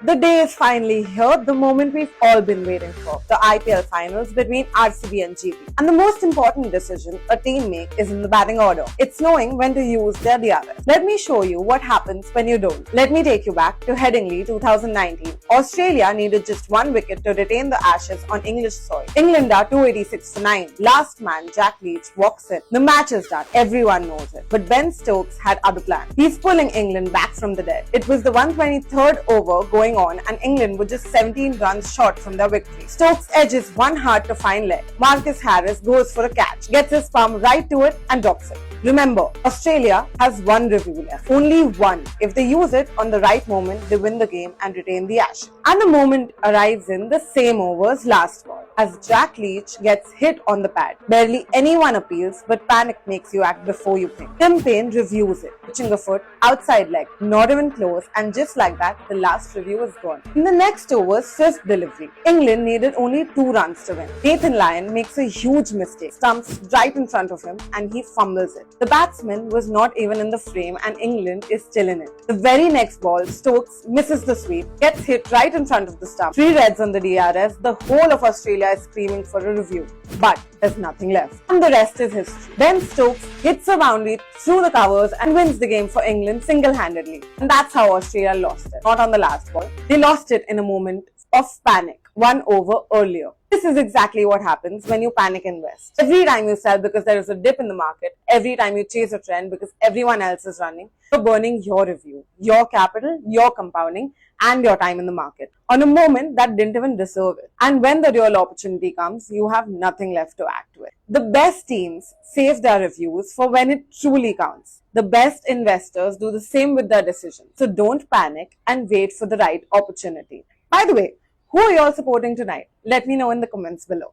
The day is finally here, the moment we've all been waiting for. The IPL finals between RCB and GB. And the most important decision a team makes is in the batting order. It's knowing when to use their DRS. Let me show you what happens when you don't. Let me take you back to Headingley 2019. Australia needed just one wicket to retain the Ashes on English soil. England are 286 for 9. Last man, Jack Leach, walks in. The match is done. Everyone knows it. But Ben Stokes had other plans. He's pulling England back from the dead. It was the 123rd over going on and England were just 17 runs short from their victory. Stokes edges one hard to fine leg. Marcus Harris goes for a catch, gets his palm right to it and drops it. Remember, Australia has one review left. Only one. If they use it on the right moment, they win the game and retain the Ashes. And the moment arrives in the same over's last ball, as Jack Leach gets hit on the pad. Barely anyone appeals, but panic makes you act before you think. Tim Paine reviews it, pitching a foot, outside leg, not even close, and just like that, the last review is gone. In the next over's fifth delivery, England needed only 2 runs to win. Nathan Lyon makes a huge mistake, stumps right in front of him, and he fumbles it. The batsman was not even in the frame and England is still in it. The very next ball, Stokes misses the sweep, gets hit right in front of the stump. 3 reds on the DRS, the whole of Australia is screaming for a review. But there's nothing left. And the rest is history. Ben Stokes hits a boundary through the covers and wins the game for England single-handedly. And that's how Australia lost it. Not on the last ball. They lost it in a moment of panic, 1 over earlier. This is exactly what happens when you panic invest. Every time you sell because there is a dip in the market, every time you chase a trend because everyone else is running, you're burning your review, your capital, your compounding, and your time in the market on a moment that didn't even deserve it. And when the real opportunity comes, you have nothing left to act with. The best teams save their reviews for when it truly counts. The best investors do the same with their decisions. So don't panic and wait for the right opportunity. By the way, who are you all supporting tonight? Let me know in the comments below.